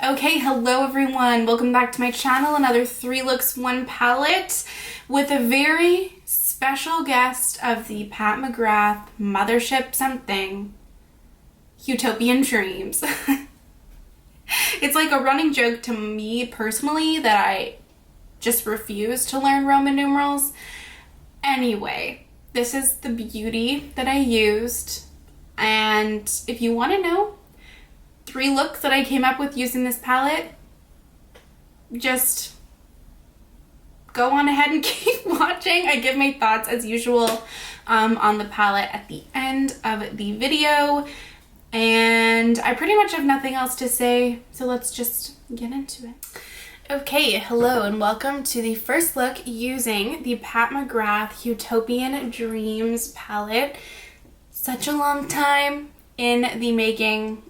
Okay, hello everyone. Welcome back to my channel. Another 3 looks, 1 palette with a very special guest of the Pat McGrath Mothership something Huetopian Dreams. It's like a running joke to me personally that I just refuse to learn Roman numerals. Anyway, this is the beauty that I used, and if you want to know 3 looks that I came up with using this palette, just go on ahead and keep watching. I give my thoughts as usual on the palette at the end of the video, and I pretty much have nothing else to say, so let's just get into it. Okay, hello and welcome to the first look using the Pat McGrath Huetopian Dreams palette. Such a long time in the making,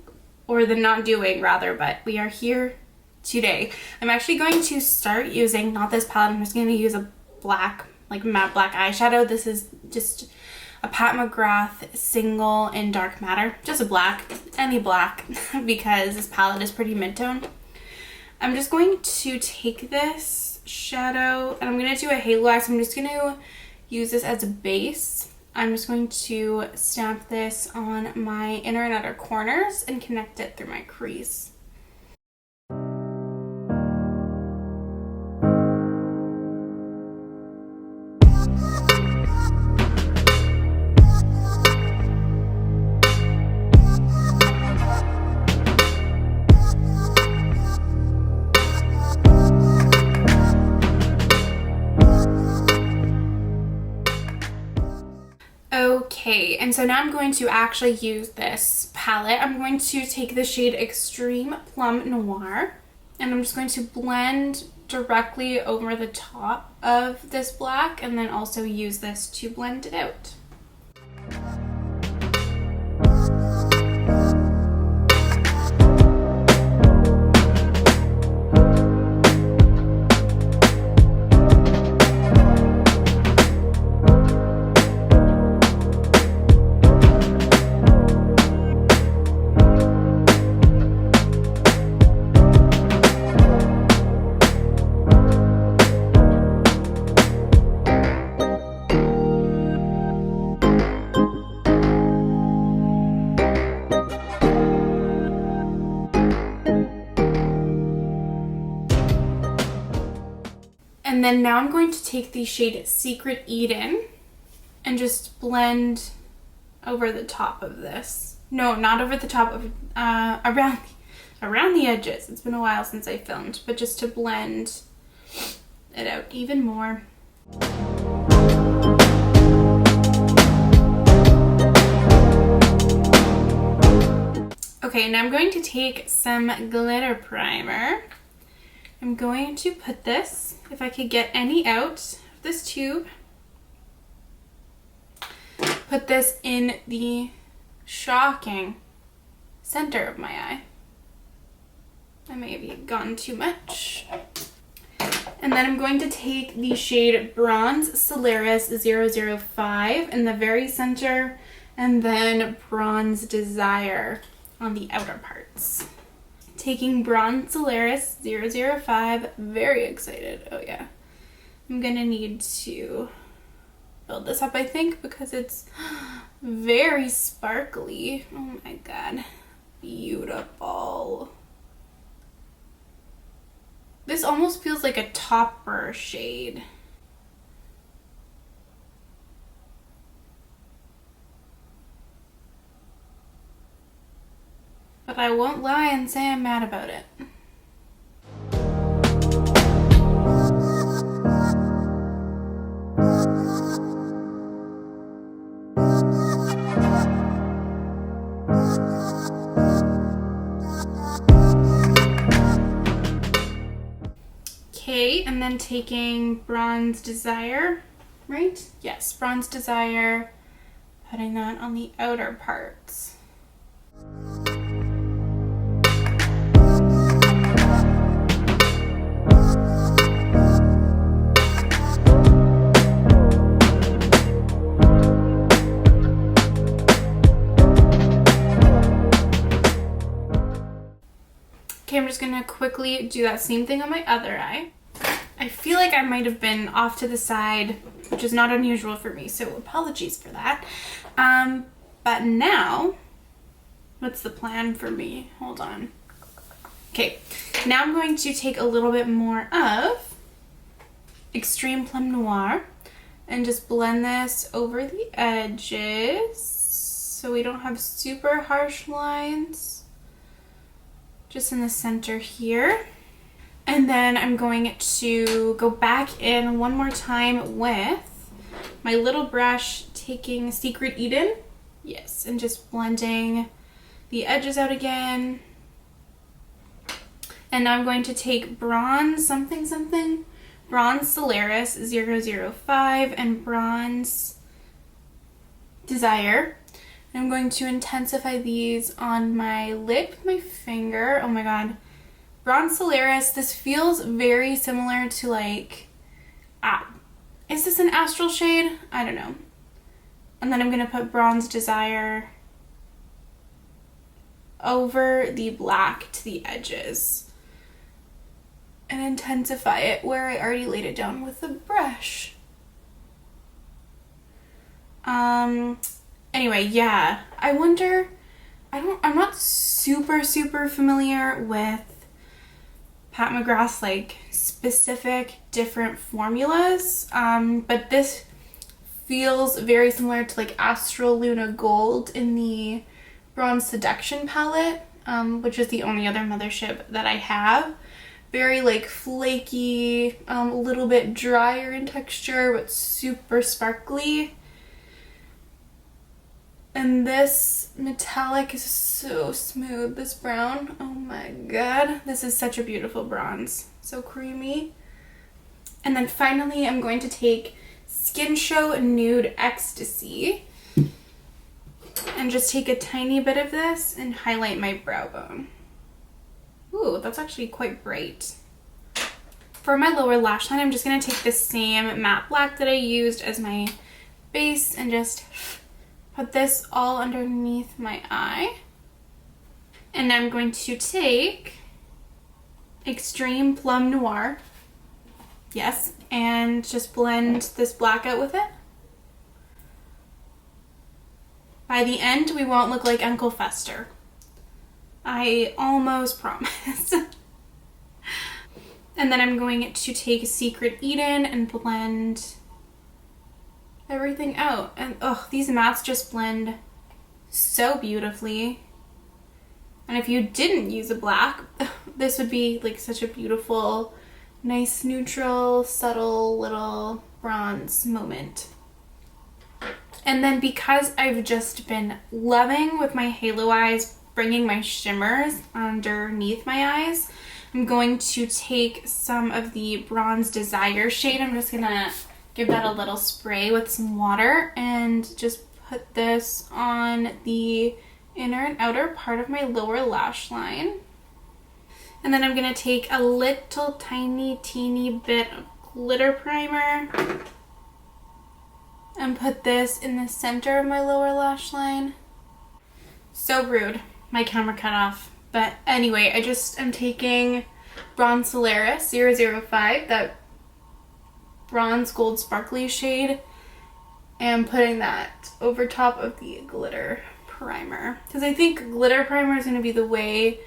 or the not doing rather, but we are here today. I'm actually going to start using, not this palette, I'm just going to use a black, like matte black eyeshadow. This is just a Pat McGrath single in dark matter, just a black, any black, because this palette is pretty mid-tone. I'm just going to take this shadow and I'm going to do a halo eye, so I'm just going to use this as a base. I'm just going to stamp this on my inner and outer corners and connect it through my crease. Okay, and so now I'm going to actually use this palette. I'm going to take the shade Extreme Plum Noir, and I'm just going to blend directly over the top of this black, and then also use this to blend it out. And then now I'm going to take the shade Secret Eden and just blend over the top of this. No, not over the top of, around the edges. It's been a while since I filmed, but just to blend it out even more. Okay, now I'm going to take some glitter primer. I'm going to put this, if I could get any out of this tube, put this in the shocking center of my eye. I may have gone too much. And then I'm going to take the shade Bronze Solaris 005 in the very center, and then Bronze Desire on the outer parts. Taking Bronze Solaris 005, very excited. Oh yeah. I'm gonna need to build this up, I think, because it's very sparkly. Oh my god. Beautiful. This almost feels like a topper shade. But I won't lie and say I'm mad about it. Okay, and then taking Bronze Desire, right? Yes, Bronze Desire, putting that on the outer parts. Okay, I'm just gonna quickly do that same thing on my other eye. I feel like I might have been off to the side, which is not unusual for me, so apologies for that. But now, what's the plan for me? Hold on. Okay, now I'm going to take a little bit more of Extreme Plum Noir and just blend this over the edges so we don't have super harsh lines. Just in the center here. And then I'm going to go back in one more time with my little brush, taking Secret Eden. Yes, and just blending the edges out again. And now I'm going to take Bronze something something, Bronze Solaris 005 and Bronze Desire. And I'm going to intensify these on my lip, my finger. Oh my god. Bronze Solaris, this feels very similar to like, is this an astral shade? I don't know. And then I'm going to put Bronze Desire over the black to the edges and intensify it where I already laid it down with the brush. Anyway, yeah, I wonder, I'm not super familiar with Pat McGrath's like specific different formulas, but this feels very similar to like Astral Luna Gold in the Bronze Seduction palette, which is the only other mothership that I have. Very like flaky, a little bit drier in texture, but super sparkly. And this metallic is so smooth, this brown. Oh my god, this is such a beautiful bronze. So creamy. And then finally, I'm going to take Skin Show Nude Ecstasy and just take a tiny bit of this and highlight my brow bone. Ooh, that's actually quite bright. For my lower lash line, I'm just going to take the same matte black that I used as my base and just put this all underneath my eye. And I'm going to take Extreme Plum Noir. Yes, and just blend this black out with it. By the end, we won't look like Uncle Fester. I almost promise. And then I'm going to take Secret Eden and blend everything out. And oh, these mattes just blend so beautifully. And if you didn't use a black, this would be like such a beautiful, nice, neutral, subtle little bronze moment. And then because I've just been loving with my halo eyes, bringing my shimmers underneath my eyes, I'm going to take some of the Bronze Desire shade. I'm just gonna give that a little spray with some water and just put this on the inner and outer part of my lower lash line. And then I'm gonna take a little tiny teeny bit of glitter primer and put this in the center of my lower lash line. So rude, my camera cut off. But anyway, I'm taking Bronze Solaris 005, that bronze gold sparkly shade, and putting that over top of the glitter primer. Because I think glitter primer is going to be the way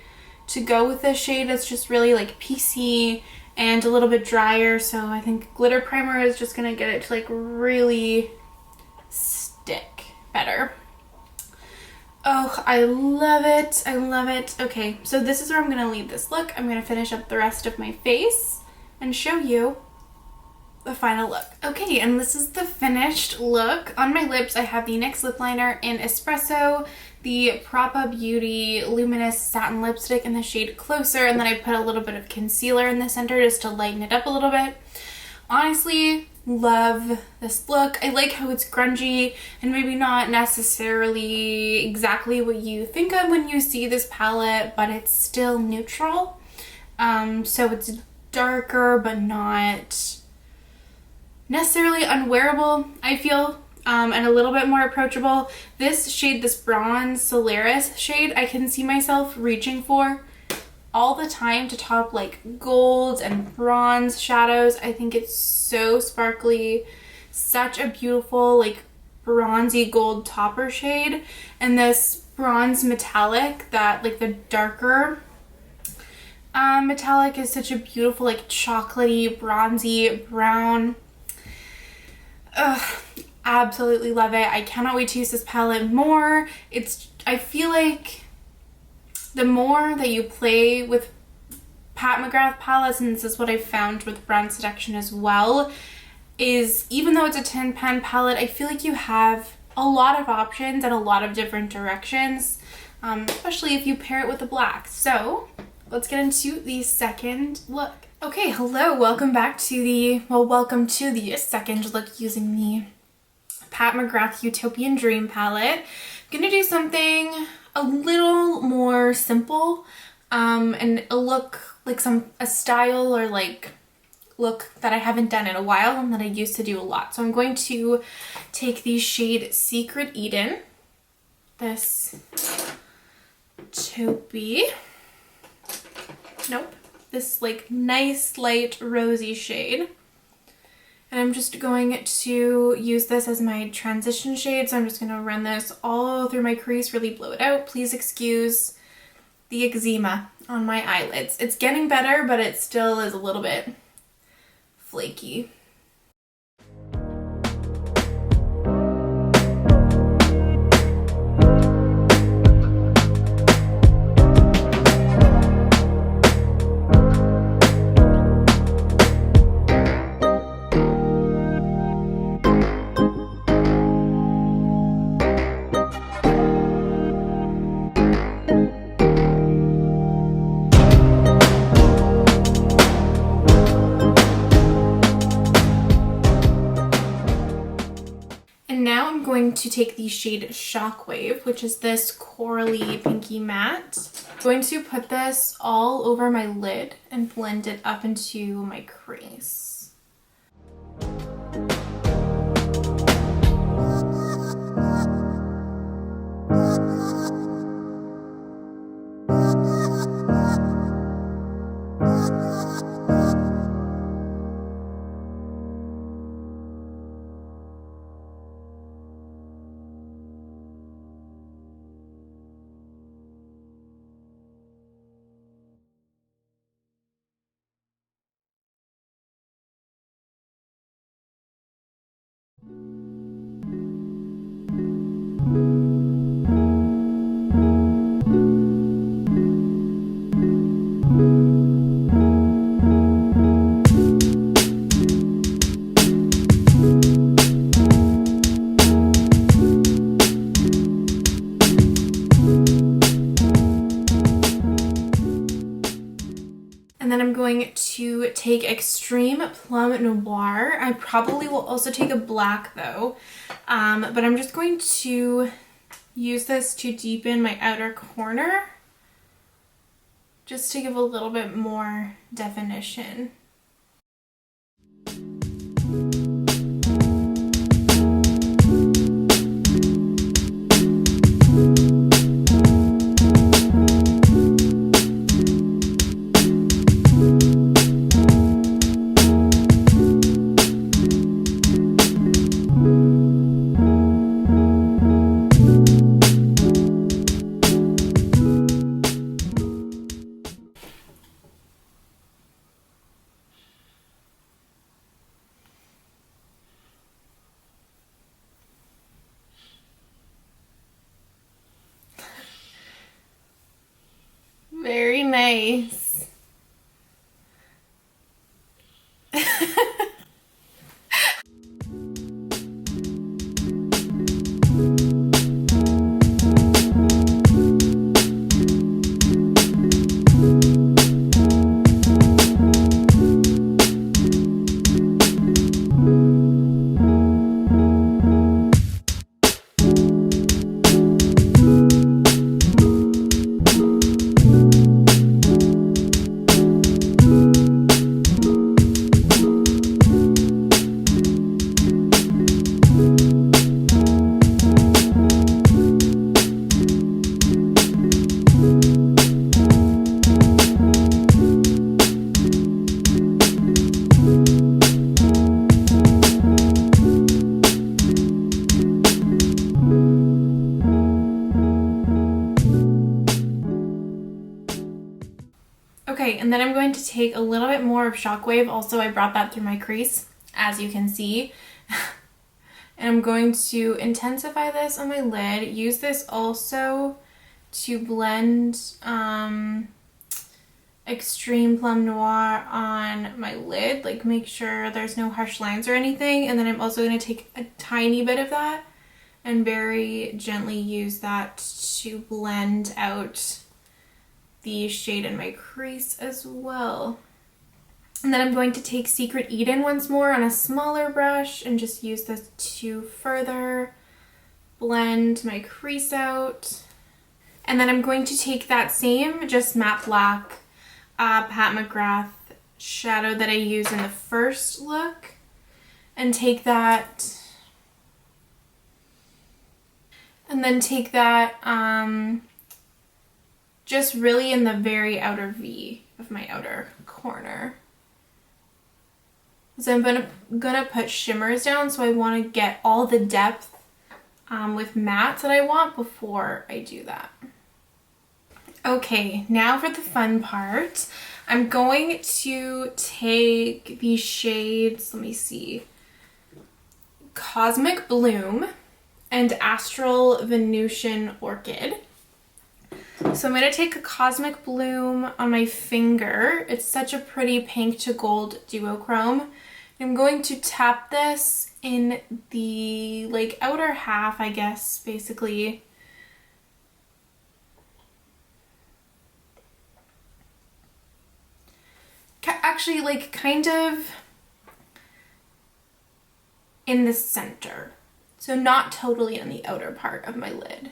to go with this shade. It's just really like PC and a little bit drier, so I think glitter primer is just going to get it to like really stick better. Oh, I love it. I love it. Okay, so this is where I'm going to leave this look. I'm going to finish up the rest of my face and show you the final look. Okay, and this is the finished look. On my lips, I have the NYX lip liner in Espresso, the Propa Beauty Luminous Satin Lipstick in the shade Closer, and then I put a little bit of concealer in the center just to lighten it up a little bit. Honestly, love this look. I like how it's grungy and maybe not necessarily exactly what you think of when you see this palette, but it's still neutral. So it's darker but not necessarily unwearable, I feel, and a little bit more approachable. This shade, this Bronze Solaris shade, I can see myself reaching for all the time to top like gold and bronze shadows. I think it's so sparkly, such a beautiful like bronzy gold topper shade, and this bronze metallic, that like the darker metallic, is such a beautiful like chocolatey bronzy brown. Ugh, absolutely love it. I cannot wait to use this palette more. I feel like the more that you play with Pat McGrath palettes, and this is what I've found with Brown Seduction as well, is even though it's a 10 pan palette, I feel like you have a lot of options and a lot of different directions, especially if you pair it with a black. So let's get into the second look. Okay, hello, welcome to the second look using the Pat McGrath Utopian Dream palette. I'm gonna do something a little more simple, and a look like a style or like look that I haven't done in a while and that I used to do a lot. So I'm going to take the shade Secret Eden, this taupey, this like nice light rosy shade. And I'm just going to use this as my transition shade. So I'm just gonna run this all through my crease, really blow it out. Please excuse the eczema on my eyelids. It's getting better, but it still is a little bit flaky. To take the shade Shockwave, which is this corally pinky matte. I'm going to put this all over my lid and blend it up into my crease. And then I'm going to take Extreme Plum Noir. I probably will also take a black though, but I'm just going to use this to deepen my outer corner, just to give a little bit more definition. Very nice. Okay, and then I'm going to take a little bit more of Shockwave. Also, I brought that through my crease, as you can see. And I'm going to intensify this on my lid. Use this also to blend Extreme Plum Noir on my lid. Like, make sure there's no harsh lines or anything. And then I'm also going to take a tiny bit of that and very gently use that to blend out the shade in my crease as well. And then I'm going to take Secret Eden once more on a smaller brush and just use this to further blend my crease out. And then I'm going to take that same just matte black Pat McGrath shadow that I used in the first look and take that just really in the very outer V of my outer corner. So I'm gonna put shimmers down, so I want to get all the depth with mattes that I want before I do that. Okay, now for the fun part. I'm going to take these shades, let me see, Cosmic Bloom and Astral Venusian Orchid. So I'm going to take a Cosmic Bloom on my finger. It's such a pretty pink to gold duochrome. I'm going to tap this in the like outer half, I guess, basically. Actually, like kind of in the center. So not totally in the outer part of my lid.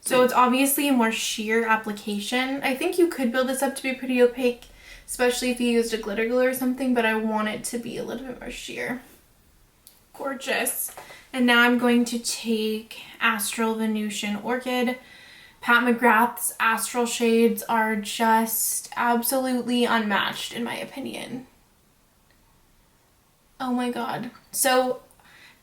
So it's obviously a more sheer application. I think you could build this up to be pretty opaque, especially if you used a glitter glue or something, but I want it to be a little bit more sheer. Gorgeous. And now I'm going to take Astral Venusian Orchid. Pat McGrath's Astral shades are just absolutely unmatched in my opinion. Oh my god. So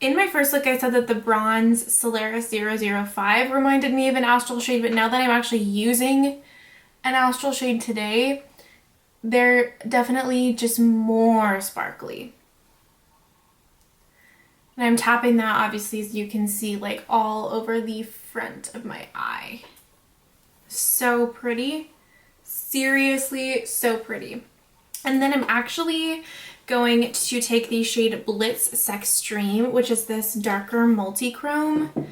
in my first look, I said that the bronze Solaris 005 reminded me of an astral shade, but now that I'm actually using an astral shade today, they're definitely just more sparkly. And I'm tapping that, obviously, as you can see, like all over the front of my eye. So pretty. Seriously, so pretty. And then I'm actually going to take the shade Blitz Sextreme, which is this darker multi-chrome.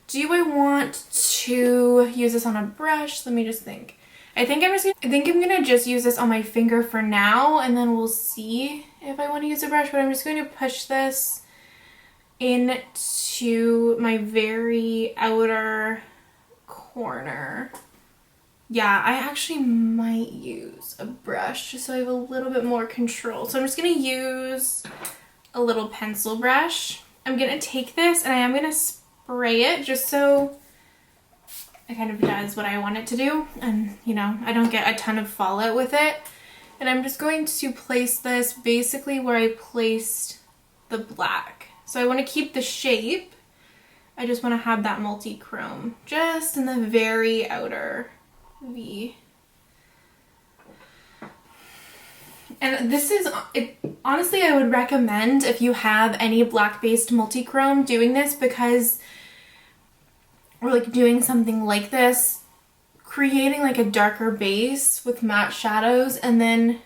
Do I want to use this on a brush? Let me just think. I think I'm gonna just use this on my finger for now, and then we'll see if I want to use a brush, but I'm just going to push this into my very outer corner. Yeah, I actually might use a brush just so I have a little bit more control. So I'm just going to use a little pencil brush. I'm going to take this and I am going to spray it just so it kind of does what I want it to do. And, you know, I don't get a ton of fallout with it. And I'm just going to place this basically where I placed the black. So I want to keep the shape. I just want to have that multi-chrome just in the very outer V. And this is it. Honestly, I would recommend if you have any black-based multi-chrome doing this, because or like doing something like this, creating like a darker base with matte shadows and then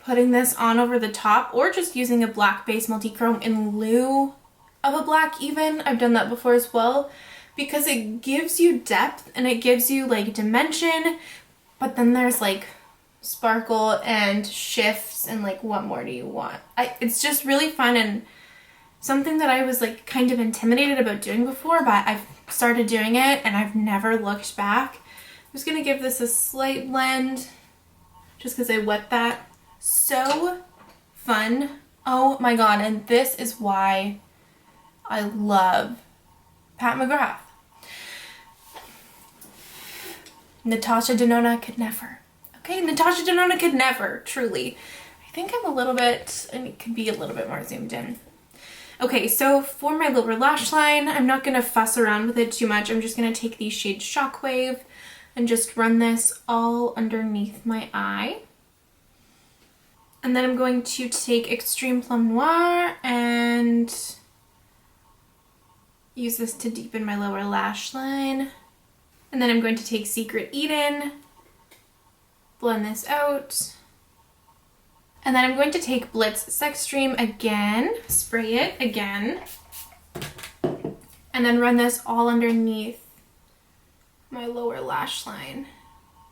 putting this on over the top, or just using a black-based multi-chrome in lieu of a black even. I've done that before as well, because it gives you depth and it gives you like dimension, but then there's like sparkle and shifts and like what more do you want? It's just really fun and something that I was like kind of intimidated about doing before, but I've started doing it and I've never looked back. I'm just gonna give this a slight blend just because I wet that. So fun. Oh my god, and this is why I love Pat McGrath. Natasha Denona could never. Okay, Natasha Denona could never, truly. I think I'm a little bit, and it could be a little bit more zoomed in. Okay, so for my lower lash line, I'm not going to fuss around with it too much. I'm just going to take the shade Shockwave and just run this all underneath my eye. And then I'm going to take Extreme Plum Noir and use this to deepen my lower lash line. And then I'm going to take Secret Eden, blend this out. And then I'm going to take Blitz Sex Dream again, spray it again, and then run this all underneath my lower lash line,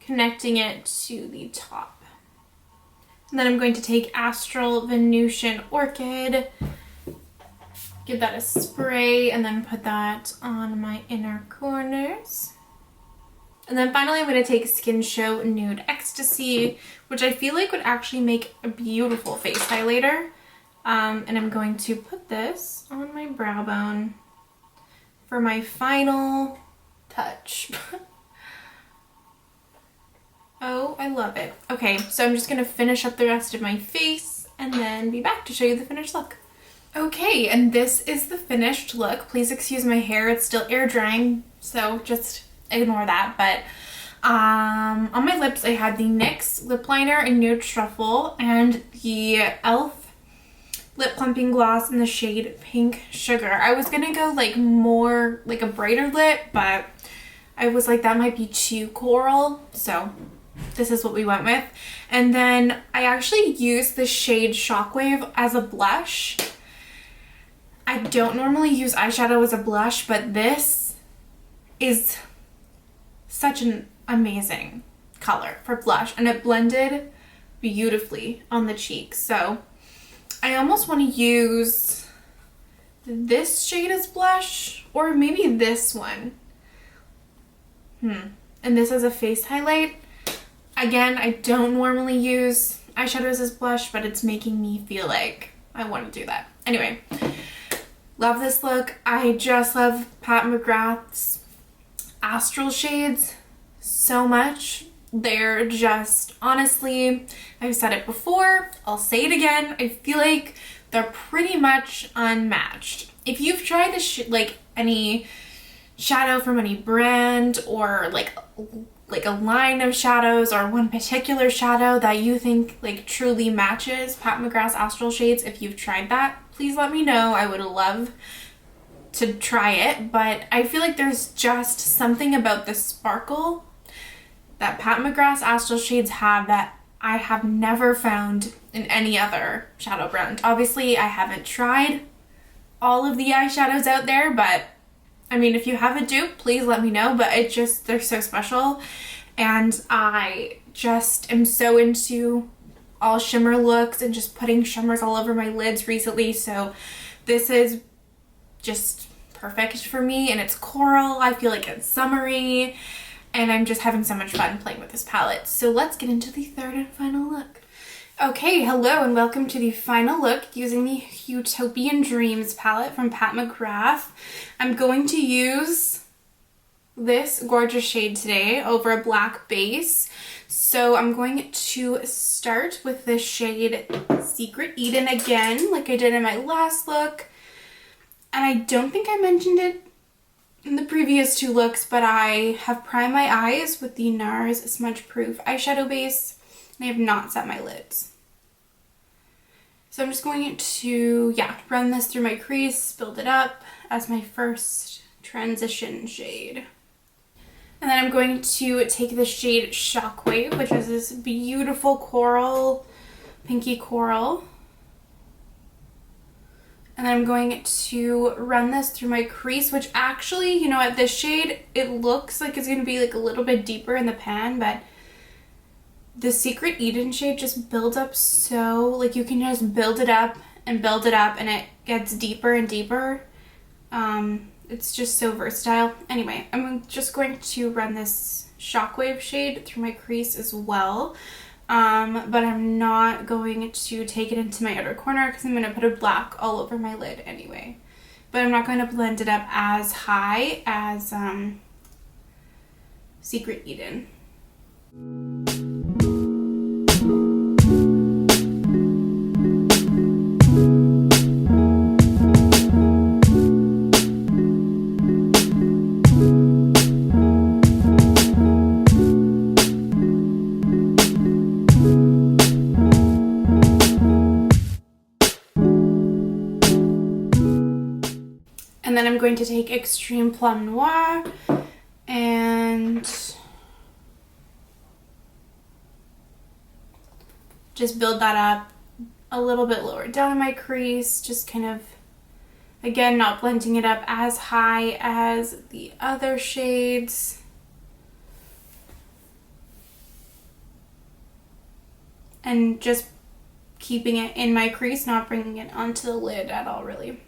connecting it to the top. And then I'm going to take Astral Venusian Orchid, give that a spray, and then put that on my inner corners. And then finally I'm going to take Skin Show Nude Ecstasy, which I feel like would actually make a beautiful face highlighter. And I'm going to put this on my brow bone for my final touch. Oh, I love it. Okay, so I'm just going to finish up the rest of my face and then be back to show you the finished look. Okay, and this is the finished look. Please excuse my hair, it's still air drying, so just ignore that. But on my lips I had the NYX lip liner in Nude Truffle and the e.l.f. lip plumping gloss in the shade Pink Sugar. I was gonna go like more like a brighter lip, but I was like that might be too coral, so this is what we went with. And then I actually used the shade Shockwave as a blush. I don't normally use eyeshadow as a blush, but this is such an amazing color for blush, and it blended beautifully on the cheeks. So I almost want to use this shade as blush, or maybe this one. And this as a face highlight. Again, I don't normally use eyeshadows as blush, but it's making me feel like I want to do that. Anyway, love this look. I just love Pat McGrath's Astral shades so much. They're just, honestly, I've said it before, I'll say it again, I feel like they're pretty much unmatched. If you've tried like any shadow from any brand, or like a line of shadows, or one particular shadow that you think like truly matches Pat McGrath's Astral shades, if you've tried that, please let me know. I would love to try it, but I feel like there's just something about the sparkle that Pat McGrath's Astral shades have that I have never found in any other shadow brand. Obviously, I haven't tried all of the eyeshadows out there, but I mean, if you have a dupe, please let me know, but it just, they're so special. And I just am so into all shimmer looks and just putting shimmers all over my lids recently, so this is just perfect for me. And it's coral, I feel like it's summery, and I'm just having so much fun playing with this palette. So let's get into the third and final look. Okay, hello and welcome to the final look using the Huetopian Dreams palette from Pat McGrath. I'm going to use this gorgeous shade today over a black base. So I'm going to start with this shade Secret Eden again, like I did in my last look. And I don't think I mentioned it in the previous two looks, but I have primed my eyes with the NARS Smudge Proof eyeshadow base, and I have not set my lids. So I'm just going to, run this through my crease, build it up as my first transition shade. And then I'm going to take the shade Shockwave, which is this beautiful coral, pinky coral. And then I'm going to run this through my crease, which actually, you know, at this shade, it looks like it's going to be like a little bit deeper in the pan, but the Secret Eden shade just builds up so, like you can just build it up and it gets deeper and deeper. It's just so versatile. Anyway, I'm just going to run this Shockwave shade through my crease as well. But I'm not going to take it into my outer corner because I'm going to put a black all over my lid anyway. But I'm not going to blend it up as high as Secret Eden. And then I'm going to take Extreme Plum Noir and just build that up a little bit lower down in my crease, just kind of, again, not blending it up as high as the other shades. And just keeping it in my crease, not bringing it onto the lid at all, really.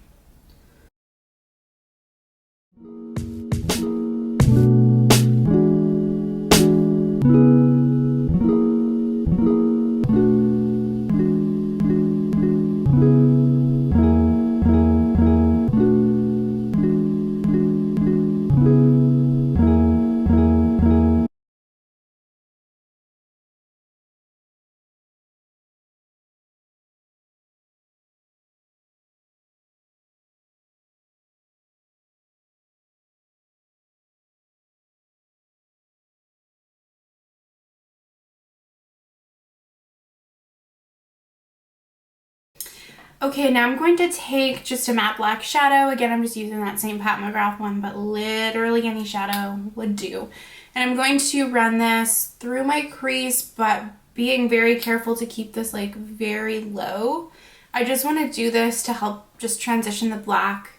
Okay, now I'm going to take just a matte black shadow. Again, I'm just using that same Pat McGrath one, but literally any shadow would do. And I'm going to run this through my crease, but being very careful to keep this like very low. I just want to do this to help just transition the black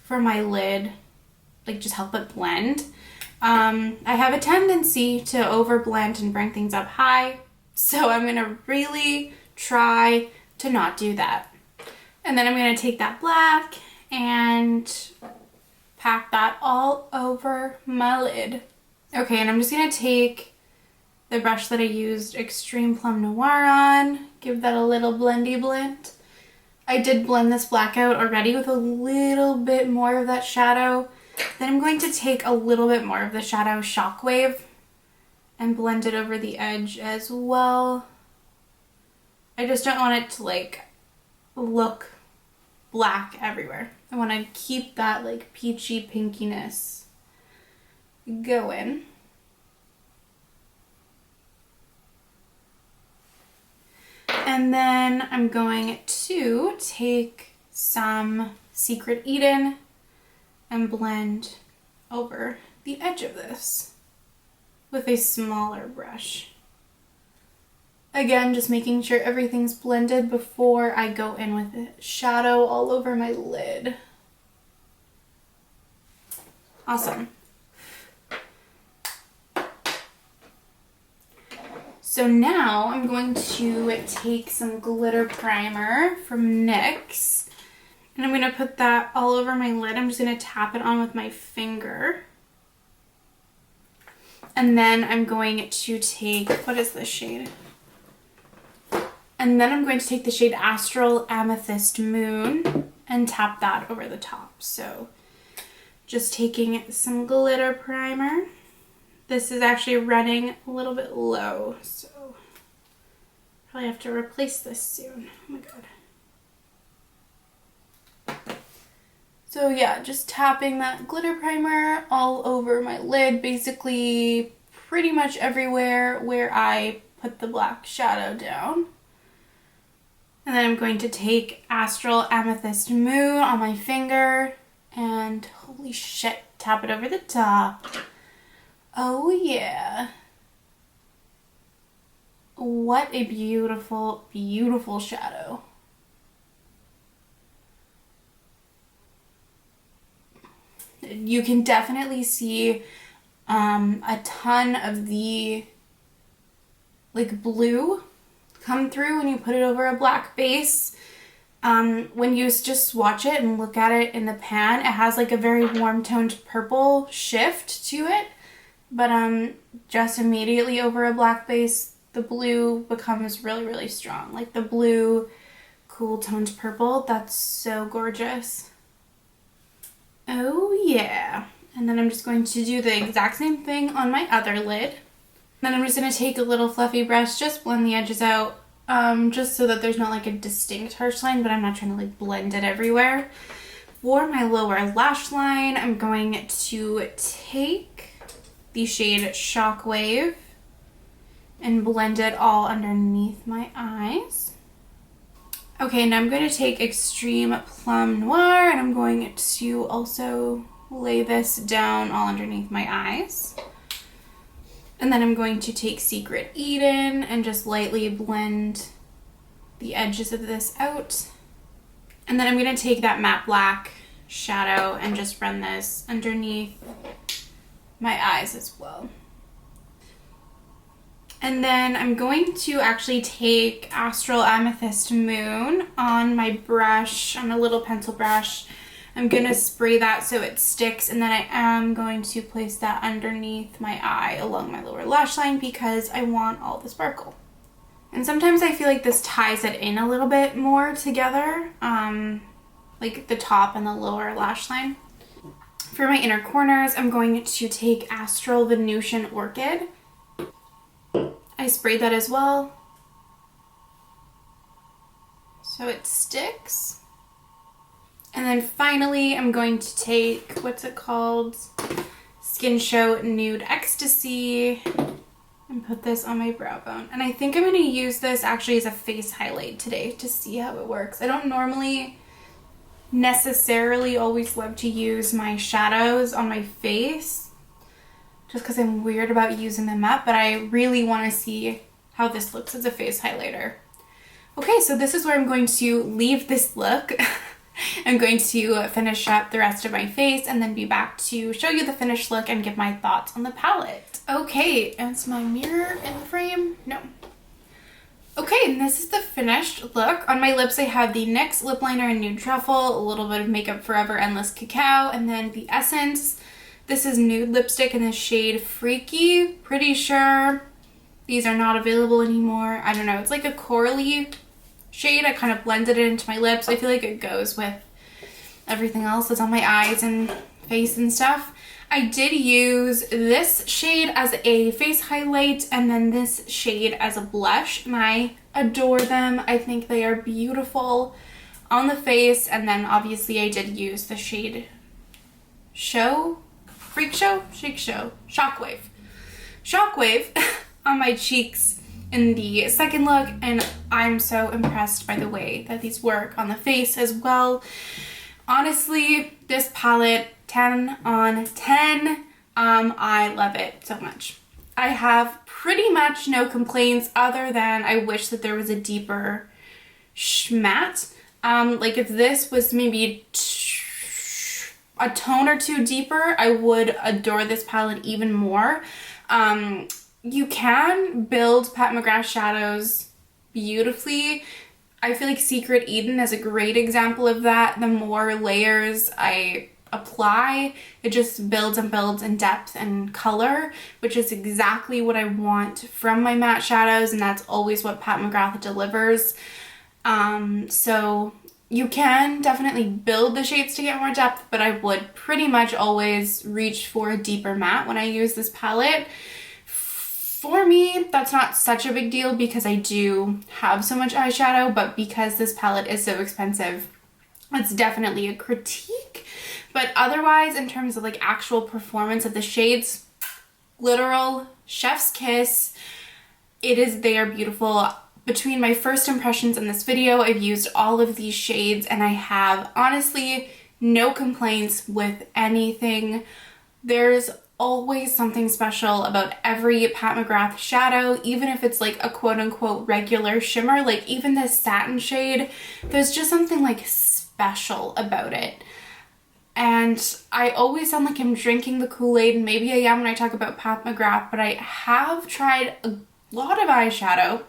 for my lid, like just help it blend. I have a tendency to overblend and bring things up high, so I'm going to really try to not do that. And then I'm going to take that black and pack that all over my lid. Okay, and I'm just going to take the brush that I used Extreme Plum Noir on, give that a little blendy blend. I did blend this black out already with a little bit more of that shadow. Then I'm going to take a little bit more of the shadow Shockwave and blend it over the edge as well. I just don't want it to like look black everywhere. I want to keep that like peachy pinkiness going. And then I'm going to take some Secret Eden and blend over the edge of this with a smaller brush. Again, just making sure everything's blended before I go in with the shadow all over my lid. Awesome. So now I'm going to take some glitter primer from NYX, and I'm going to put that all over my lid. I'm just going to tap it on with my finger. And then I'm going to take, what is this shade? And then I'm going to take the shade Astral Amethyst Moon and tap that over the top. So just taking some glitter primer. This is actually running a little bit low, so probably have to replace this soon. Oh my god. So yeah, just tapping that glitter primer all over my lid, basically pretty much everywhere where I put the black shadow down. And then I'm going to take Astral Amethyst Moon on my finger and holy shit, tap it over the top. Oh yeah. What a beautiful, beautiful shadow. You can definitely see a ton of the like blue come through when you put it over a black base. When you just swatch it and look at it in the pan, it has like a very warm toned purple shift to it. But just immediately over a black base, the blue becomes really, really strong. Like the blue, cool toned purple. That's so gorgeous. Oh yeah. And then I'm just going to do the exact same thing on my other lid. Then I'm just going to take a little fluffy brush, just blend the edges out, just so that there's not like a distinct harsh line, but I'm not trying to like blend it everywhere. For my lower lash line, I'm going to take the shade Shockwave and blend it all underneath my eyes. Okay, now I'm going to take Extreme Plum Noir and I'm going to also lay this down all underneath my eyes. And then I'm going to take Secret Eden and just lightly blend the edges of this out. And then I'm going to take that matte black shadow and just run this underneath my eyes as well. And then I'm going to actually take Astral Amethyst Moon on my brush, on a little pencil brush. I'm going to spray that so it sticks, and then I am going to place that underneath my eye along my lower lash line because I want all the sparkle. And sometimes I feel like this ties it in a little bit more together, like the top and the lower lash line. For my inner corners, I'm going to take Astral Venusian Orchid. I sprayed that as well, so it sticks. And then finally, I'm going to take, what's it called? Skin Show Nude Ecstasy, and put this on my brow bone. And I think I'm going to use this actually as a face highlight today to see how it works. I don't normally necessarily always love to use my shadows on my face, just because I'm weird about using them up, but I really want to see how this looks as a face highlighter. Okay, so this is where I'm going to leave this look. I'm going to finish up the rest of my face and then be back to show you the finished look and give my thoughts on the palette. Okay, is my mirror in the frame? No. Okay, and this is the finished look. On my lips I have the NYX lip liner in Nude Truffle, a little bit of Makeup Forever Endless Cacao, and then the Essence. This is nude lipstick in the shade Freaky. Pretty sure these are not available anymore. I don't know. It's like a corally shade. I kind of blended it into my lips. I feel like it goes with everything else that's on my eyes and face and stuff. I did use this shade as a face highlight and then this shade as a blush, and I adore them. I think they are beautiful on the face, and then obviously I did use the shade Freak Show? Shake Show? Shockwave. Shockwave on my cheeks in the second look, and I'm so impressed by the way that these work on the face as well. Honestly, this palette, 10 on 10. I love it so much. I have pretty much no complaints other than I wish that there was a deeper matte. Like if this was maybe a tone or two deeper, I would adore this palette even more. You can build Pat McGrath shadows beautifully. I feel like Secret Eden is a great example of that. The more layers I apply, it just builds and builds in depth and color, which is exactly what I want from my matte shadows, and that's always what Pat McGrath delivers. So you can definitely build the shades to get more depth, but I would pretty much always reach for a deeper matte when I use this palette. For me, that's not such a big deal because I do have so much eyeshadow, but because this palette is so expensive, it's definitely a critique. But otherwise, in terms of like actual performance of the shades, literal chef's kiss. They are beautiful. Between my first impressions in this video, I've used all of these shades and I have honestly no complaints with anything. There's always something special about every Pat McGrath shadow, even if it's like a quote-unquote regular shimmer. Like even this satin shade, there's just something like special about it. And I always sound like I'm drinking the Kool-Aid, and maybe I am when I talk about Pat McGrath, but I have tried a lot of eyeshadow,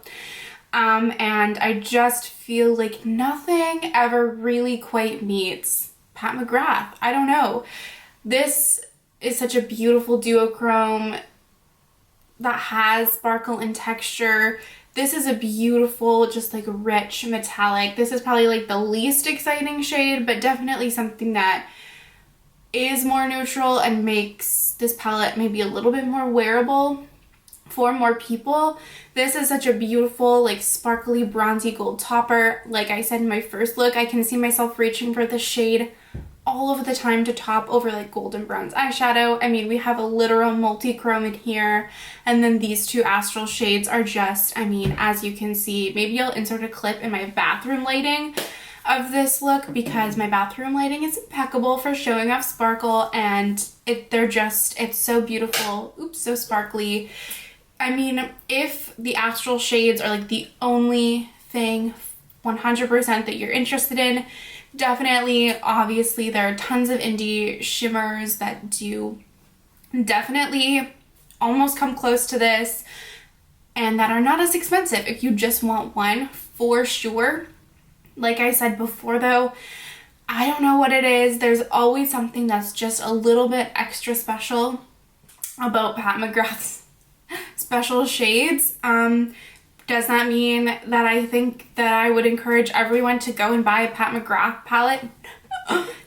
and I just feel like nothing ever really quite meets Pat McGrath. I don't know. This is such a beautiful duochrome that has sparkle and texture. This is a beautiful, just like rich metallic. This is probably like the least exciting shade, but definitely something that is more neutral and makes this palette maybe a little bit more wearable for more people. This is such a beautiful, like sparkly bronzy gold topper. Like I said in my first look, I can see myself reaching for this shade all of the time to top over like golden bronze eyeshadow. I mean, we have a literal multi-chrome in here, and then these two astral shades are just, I mean, as you can see, maybe I'll insert a clip in my bathroom lighting of this look, because my bathroom lighting is impeccable for showing off sparkle, and it's so beautiful. Oops, so sparkly. I mean, if the astral shades are like the only thing 100% that you're interested in, definitely, obviously, there are tons of indie shimmers that do definitely almost come close to this and that are not as expensive if you just want one, for sure. Like I said before though, I don't know what it is. There's always something that's just a little bit extra special about Pat McGrath's special shades. Does that mean that I think that I would encourage everyone to go and buy a Pat McGrath palette?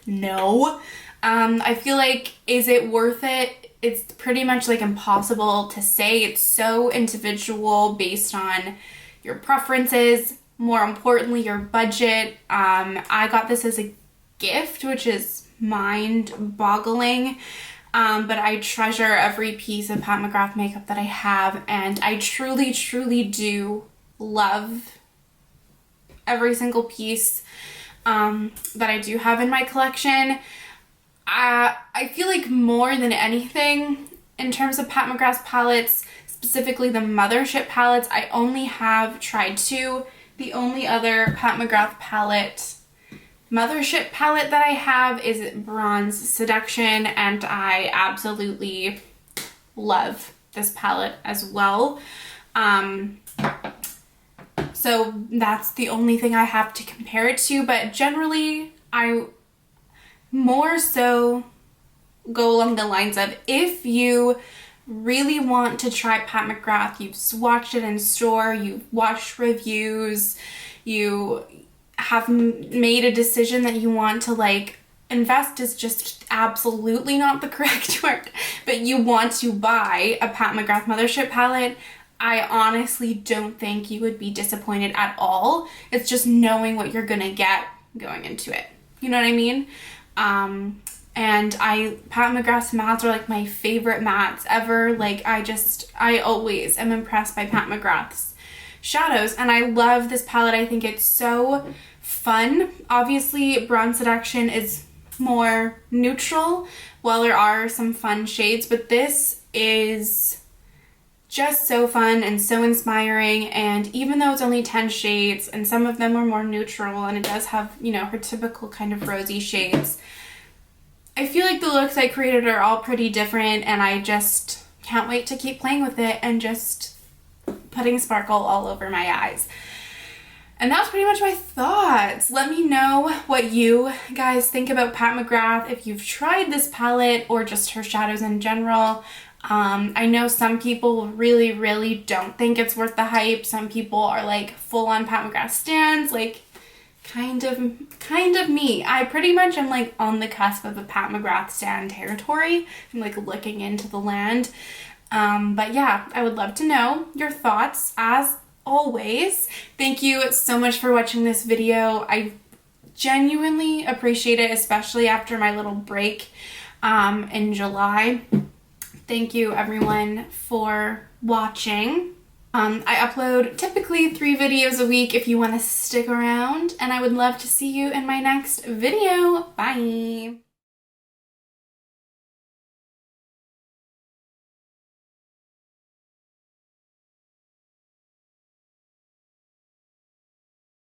No. I feel like, is it worth it? It's pretty much like impossible to say. It's so individual based on your preferences, more importantly, your budget. I got this as a gift, which is mind-boggling. But I treasure every piece of Pat McGrath makeup that I have, and I truly, truly do love every single piece that I do have in my collection. I feel like more than anything, in terms of Pat McGrath's palettes, specifically the Mothership palettes, I only have tried two. The only other Pat McGrath palette, Mothership palette that I have is Bronze Seduction, and I absolutely love this palette as well. So that's the only thing I have to compare it to, but generally I more so go along the lines of, if you really want to try Pat McGrath, you've swatched it in store, you've watched reviews, you have made a decision that you want to like invest is just absolutely not the correct word, but you want to buy a Pat McGrath Mothership palette, I honestly don't think you would be disappointed at all. It's just knowing what you're gonna get going into it. You know what I mean? And Pat McGrath's mattes are like my favorite mattes ever. Like I always am impressed by Pat McGrath's shadows, and I love this palette. I think it's so fun. Obviously, Bronze Seduction is more neutral, while there are some fun shades, but this is just so fun and so inspiring. And even though it's only 10 shades and some of them are more neutral, and it does have, you know, her typical kind of rosy shades, I feel like the looks I created are all pretty different, and I just can't wait to keep playing with it and just putting sparkle all over my eyes. And that's pretty much my thoughts. Let me know what you guys think about Pat McGrath, if you've tried this palette or just her shadows in general. I know some people really, really don't think it's worth the hype. Some people are like full on Pat McGrath stans, like kind of me. I pretty much am like on the cusp of a Pat McGrath stan territory. I'm like looking into the land. But yeah, I would love to know your thoughts as always. Thank you so much for watching this video. I genuinely appreciate it, especially after my little break in July. Thank you everyone for watching. I upload typically 3 videos a week if you want to stick around, and I would love to see you in my next video. Bye!